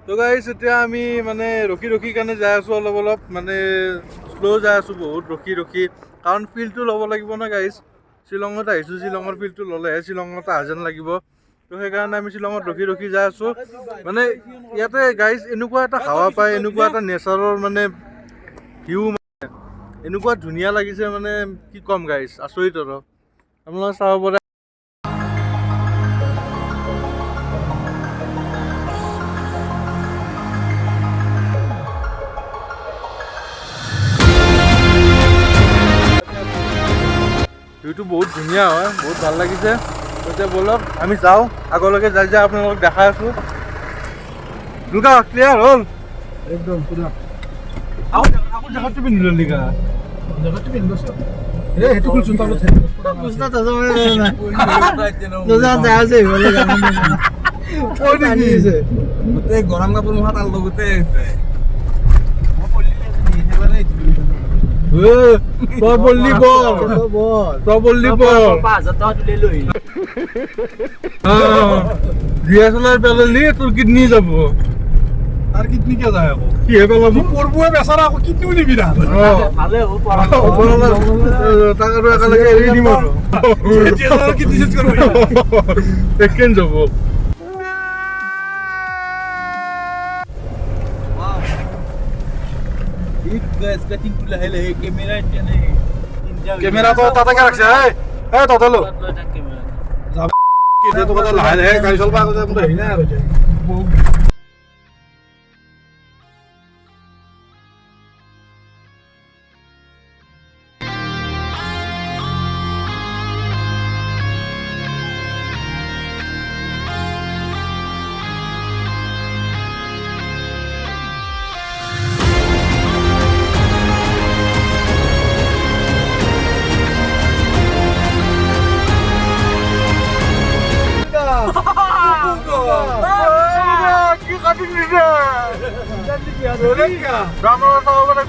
তো গাইজ এতিয়া আমি মানে ৰখি কাৰণে যাই আছোঁ অলপ মানে শ্ল' যাই আছোঁ বহুত ৰখি কাৰণ ফিল্ডটো ল'ব লাগিব ন গাইজ শ্বিলঙত আহিছোঁ শ্বিলঙৰ ফিল্ডটো ল'লেহে শ্বিলঙত অহা যেন লাগিব তো সেইকাৰণে আমি শ্বিলঙত ৰখি যাই আছোঁ মানে ইয়াতে গাইজ এনেকুৱা এটা হাৱা পায় এনেকুৱা এটা নেচাৰৰ মানে ভিউ মানে এনেকুৱা ধুনীয়া লাগিছে মানে কি ক'ম গাইজ আচৰিত আৰু আপোনালোকে চাব পাৰে ভিউটো বহুত ধুনীয়া হয় বহুত ভাল লাগিছে এতিয়া বলক আমি যাওঁ আগলৈকে যাই আপোনালোকক দেখাই আছোঁ দুৰ্গা ক্লিয়াৰ হ'ল একদম পুৰা আকৌ জেগাটো পিন্ধি ল'লি গা জেগাটো পিন্ধি লৈছোঁ সেইটো খুলচোন তাৰ গোটেই গৰম কাপোৰ মহাত আল গোটেই probably ball. DSLR পেলালি তোর কিডনি যাব আর কিডনি কে যায় আকৌ কি হে পেলাব পরবুয়ে বেচারা আকৌ কিডনিও নিবি না ভালে ও পড়া টাকা টাকা লাগে এৰি দিম আৰু DSLR কিডনি চেঞ্জ করব সেকেন্ড যাব guys cutting to lahele camera itne camera to tata ka rakhse hey tata lo ke de to kata lahele hai gari solba ko to hina aro jai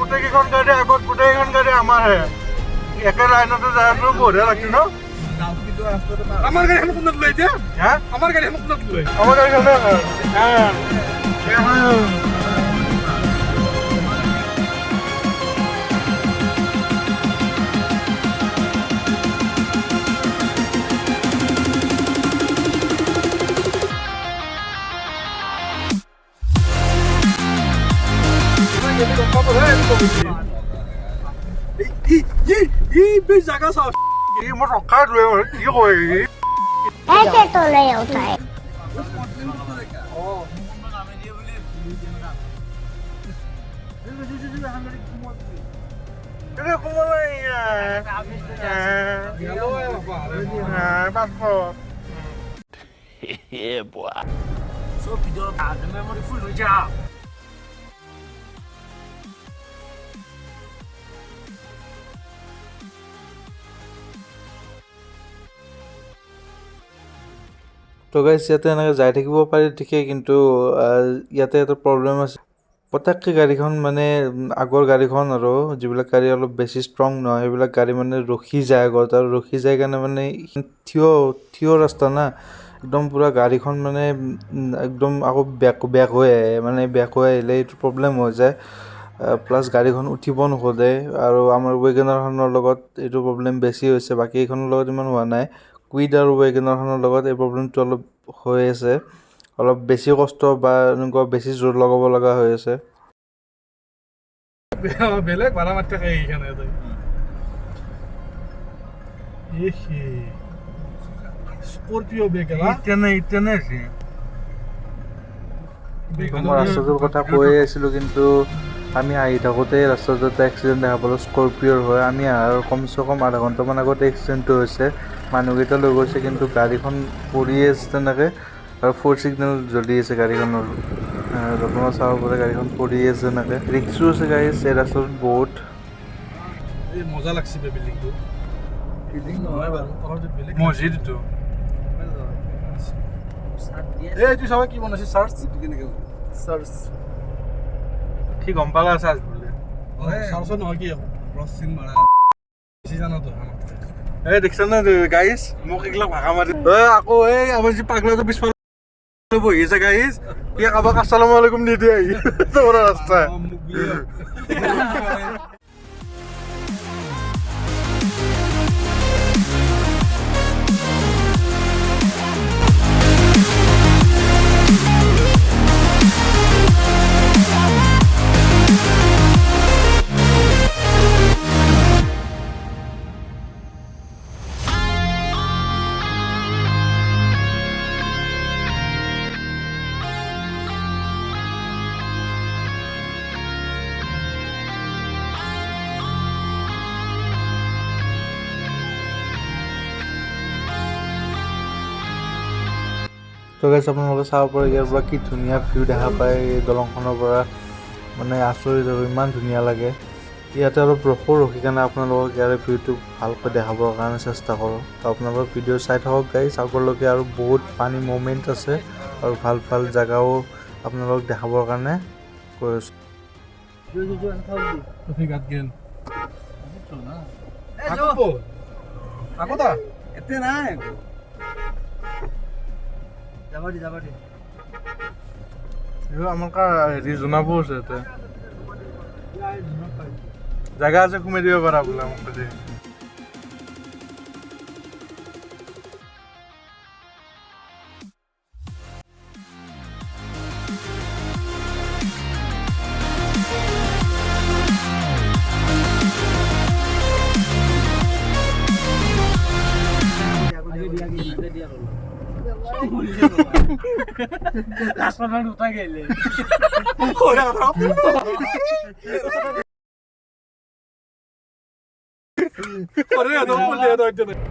গোটেইকেইখন গাড়ী আগত গোটেইকেইখন গাড়ী আমাৰ হে একে লাইনতে যাই আছো বঢ়িয়া লাগিছে ন আমাৰ গাড়ীখন কোনত লৈ এতিয়া আমাৰ গাড়ীখন কোনত লৈ আমাৰ গাড়ীখন ऐसे तो नहीं होता है Yeah, boy. So video the memory full ho ja তো গাইজ ইয়াতে এনেকৈ যাই থাকিব পাৰি ঠিকেই কিন্তু ইয়াতে এটা প্ৰব্লেম আছে পটককৈ গাড়ীখন মানে আগৰ গাড়ীখন আৰু যিবিলাক গাড়ী অলপ বেছি ষ্ট্ৰং নহয় সেইবিলাক গাড়ী মানে ৰখি যায় আগত আৰু ৰখি যায় কাৰণে মানে থিয় ৰাস্তা না একদম পুৰা গাড়ীখন মানে একদম আকৌ বেক হৈ আহে মানে বেক হৈ আহিলে এইটো প্ৰব্লেম হৈ যায় প্লাছ গাড়ীখন উঠিব নোখোজে আৰু আমাৰ ৱেগনাৰখনৰ লগত এইটো প্ৰব্লেম বেছি হৈছে বাকী এইখনৰ লগত ইমান হোৱা নাই কুইড আৰু ৱেগনাৰখনৰ লগত এই প্ৰব্লেমটো অলপ হৈ আছে অলপ বেছি কষ্ট বা এনেকুৱা বেছি জোৰ লগাব লগা হৈ আছে বেলেগ ভাড়া মাৰতে খাই এখানে তো স্কৰপিও বেগলা ইতেনে আছে মই ৰাস্তাটোৰ কথা কৈ আছিলোঁ কিন্তু আমি আহি থাকোঁতে ৰাস্তাটোত এটা এক্সিডেণ্ট দেখা পালোঁ স্কৰপিঅ'ৰ হয় আমি অহাৰ কমচে কম আধা ঘণ্টামান আগতে এক্সিডেণ্টটো হৈছে মানুহকেইটা লৈ গৈছে কিন্তু গাড়ীখন পৰিয়ে আছে তেনেকৈ আৰু 4 ছিগনেল জ্বলি আছে গাড়ীখনৰ আপোনাৰ চাব পাৰে গাড়ীখন পৰি আছে তেনেকৈ ৰিক্সো আছে গাড়ী এই ৰাস্তাটোত বহুত মজা লাগছে বিল্ডিংটো বিল্ডিং নহয় বাৰু বেলেগ মছজিদটো এই তুই সবাই কি বনাইছিস সাৰ্চ কেনেকৈ সাৰ্চ কি গম পালা চাৰ্জ বোলে সাৰ্চ নহয় কি ক্ৰছিং মাৰা বেছি জানো তো এই দেখছা না গাইজ মোক এইগিলা ভাষা মাৰি আকৌ এই আমাৰ যি পাগলাটো পিছফালে বহি আছে গাইজ কি কাবাক আসসালামু আলাইকুম দি দিয়ে তোর রাস্তা তো গাইছ আপোনালোকে চাব পাৰে ইয়াৰ পৰা কি ধুনীয়া ভিউ দেখা পায় এই দলংখনৰ পৰা মানে আচৰিত আৰু ইমান ধুনীয়া লাগে ইয়াতে অলপ ৰখি কেনে আপোনালোকক ইয়াৰে ভিউটো ভালকৈ দেখাবৰ কাৰণে চেষ্টা কৰোঁ তো আপোনালোকৰ ভিডিঅ' চাই থাকক গাইছ আগলৈকে আৰু বহুত ফানি মুমেণ্ট আছে আৰু ভাল ভাল জেগাও আপোনালোকক দেখাবৰ কাৰণে কৈ আছোঁ আমাৰ হেৰি জনাবও আছে ইয়াতে জেগা আছে সোমাই দিব পাৰা বোলে মোক আজি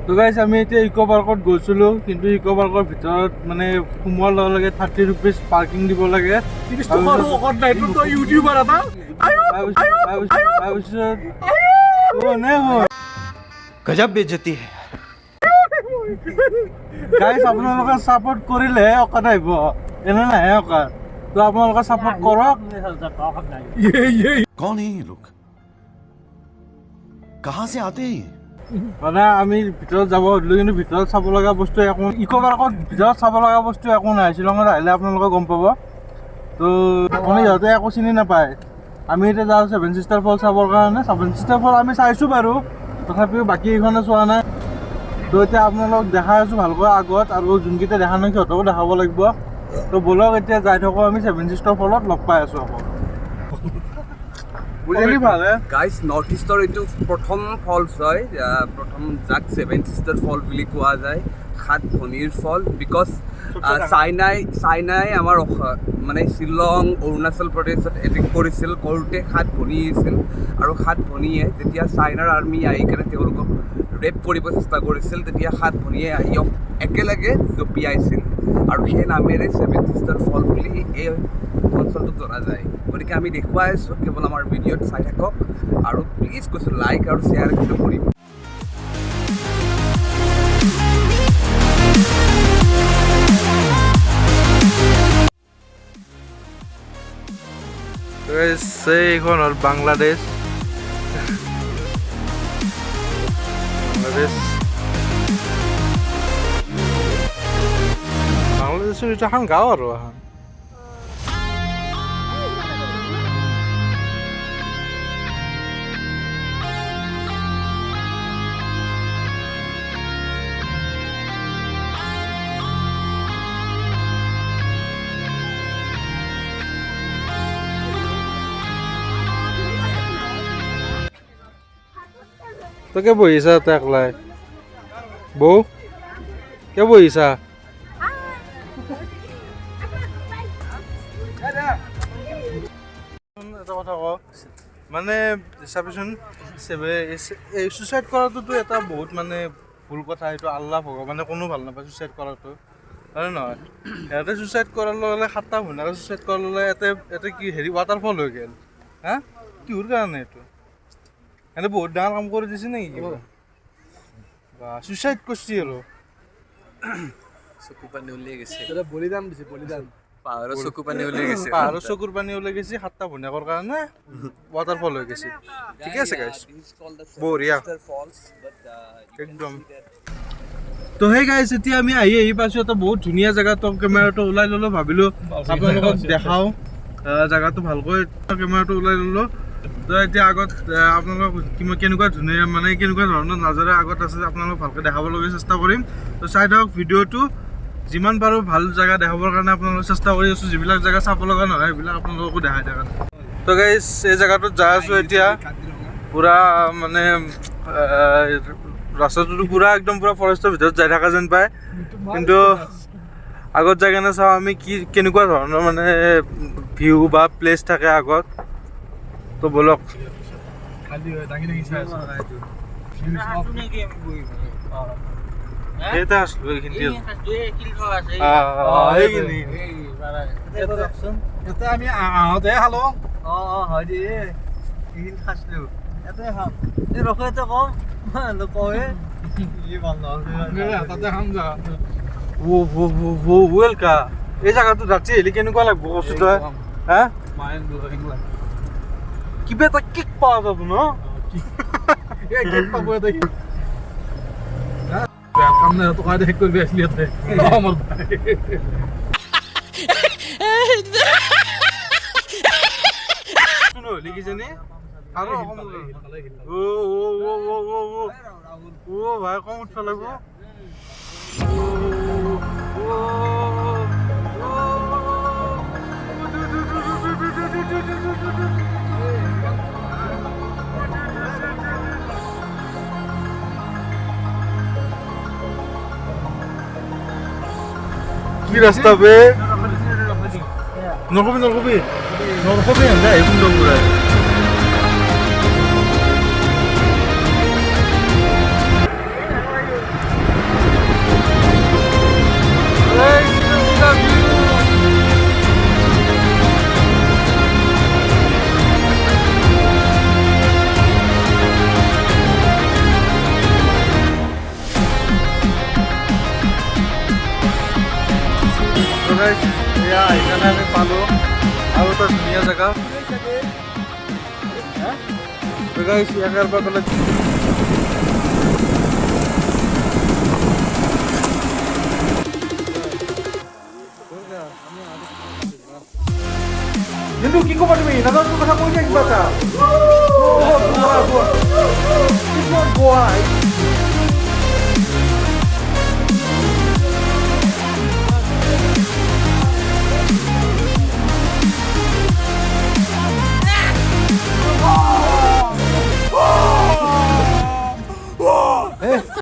তো গাইছ আমি এতিয়া ইক' পাৰ্কত গৈছিলোঁ কিন্তু ইক' পাৰ্কৰ ভিতৰত মানে সোমোৱাৰ লগে লগে 30 rupees পাৰ্কিং দিব লাগে गजब बेइज्जती है গাইছ আপোনালোকে ছাপোৰ্ট কৰিলেহে অকাত আহিব এনে নাহে অকাত তো আপোনালোকে ছাপোৰ্ট কৰক कौन है ये लोग कहाँ से आते हैं মানে আমি ভিতৰত যাব সুধিলোঁ কিন্তু ভিতৰত চাব লগা বস্তু একো ইক' পাৰ্কত ভিতৰত চাব লগা বস্তু একো নাই শ্বিলঙত আহিলে আপোনালোকে গম পাব তো আপুনি সিহঁতে একো চিনি নাপায় আমি এতিয়া যাওঁ 7 Sister ফল চাবৰ কাৰণে 7 Sister ফল আমি চাইছোঁ বাৰু তথাপিও বাকী এইখনে চোৱা নাই তো এতিয়া আপোনালোক দেখাই আছোঁ ভালকৈ আগত আৰু যোনকেইটা দেখা নাই সিহঁতকো দেখাব লাগিব তো ব'লক এতিয়া যাই থাকোঁ আমি 7 Sister ফলত লগ পাই আছোঁ আকৌ বুজিলি ভাল গাইজ নৰ্থ ইষ্টৰ এইটো প্ৰথম ফলছ হয় প্ৰথম যাক 7 Sister ফল বুলি কোৱা যায় 7 ভনীৰ ফল বিকজ চাইনাই আমাৰ মানে শ্বিলং অৰুণাচল প্ৰদেশত এটেক কৰিছিল কৰোঁতে 7 ভনী আছিল আৰু 7 ভনীয়ে যেতিয়া চাইনাৰ আৰ্মি আহি কেনে তেওঁলোকক ৰেপ কৰিব চেষ্টা কৰিছিল তেতিয়া 7 ভনীয়ে আহি একেলগে জঁপিয়াইছিল আৰু সেই নামেৰে 7 Sister ফল বুলি এই অঞ্চলটোক জনা যায় গতিকে আমি দেখুৱাই আছোঁ কেৱল আমাৰ ভিডিঅ'ত চাই থাকক আৰু প্লিজ কৈছোঁ লাইক আৰু শ্বেয়াৰ কিন্তু কৰিব এইখন হ'ল বাংলাদেশ বাংলাদেশৰ এইটো এখন গাঁও আৰু এখন তই কে বহিছা তই একলাই বৌ কে বহিছা এটা কথা কওঁ মানে চাবিচোন এই ছুইচাইড কৰাটোতো এটা বহুত মানে ভুল কথা এইটো আল্লাহ ভগৱানে কোনো ভাল নাপায় ছুইচাইড কৰাটো হয়নে নহয় সিহঁতে ছুইচাইড কৰাৰ লগে লগে 7টা ভুনাকে ছুইচাইড কৰাৰ লগে ইয়াতে কি হেৰি ৱাটাৰফল হৈ গ'ল হা কিহৰ কাৰণে এইটো এনে বহুত ডাঙৰ কাম কৰি দিছে নেকি কিবা বা ছুইচাইড কৰিছে আৰু চকু পানী উলিয়াই গৈছে বলিদান দিছে বলিদান পাহাৰৰ চকু পানী উলিয়াই গৈছে পাহাৰৰ চকুৰ পানী ওলাই গৈছে 7টা ভুনাকৰ কাৰণে ৱাটাৰফল হৈ গৈছে ঠিকে আছে গাইছ বঢ়িয়া একদম তো সেই গাইছ এতিয়া আমি আহি পাইছো এটা বহুত ধুনীয়া জেগা তো কেমেৰাটো ওলাই ললো ভাবিলো আপোনালোকক দেখাও জেগাটো ভালকৈ কেমেৰাটো ওলাই ললো তো এতিয়া আগত আপোনালোকক কেনেকুৱা ধুনীয়া মানে কেনেকুৱা ধৰণৰ নাজাৰা আগত আছে আপোনালোকক ভালকৈ দেখাবলৈ চেষ্টা কৰিম তো চাই থাকক ভিডিঅ'টো যিমান পাৰো ভাল জেগা দেখাবৰ কাৰণে আপোনালোকক চেষ্টা কৰি আছো যিবিলাক জেগা চাব লগা নহয় সেইবিলাক আপোনালোককো দেখাই থাকা তো গাইছ এই জেগাটোত যাই আছো এতিয়া পুৰা মানে ৰাস্তাটো পুৰা একদম পুৰা ফৰেষ্টৰ ভিতৰত যাই থকা যেন পায় কিন্তু আগত যাই কেনে চাওঁ আমি কি কেনেকুৱা ধৰণৰ মানে ভিউ বা প্লেচ থাকে আগত তো বলক এটা আসলো এইখিনি এটা আমি আহোঁতে খালো হয় দি এইখিনি খাইছিলো ইয়াতে খাম এই ৰখেতে কম নকয়ে ই ভাল নহয় তাতে খাম যা ৱেলকা এই জায়গাটো ৰাতি হেলি কেনেকুৱা লাগব কৈছো তই হা মাইণ্ড ব্লোয়িং লাগে কিবা এটা কিক পোৱা যাব ন এই কেক পাব এটা বেয়া কাম নাই তো কাইদে হেক কৰি বেছলি ইয়াতে আমাৰ ভাই শুনো লিখিছেনে আৰু ভাই কম উঠব লাগিব কি ৰাস্তা বে নকবি হেন্দা এই সুন্দৰ পুৰাই এইখানে আমি পালো আৰু এটা ধুনীয়া জেগা ইয়াৰ পৰা গ'লে কিন্তু কি ক'বা তুমি নাজানো কথা কৈ দিয়া কিবা এটা গোৱা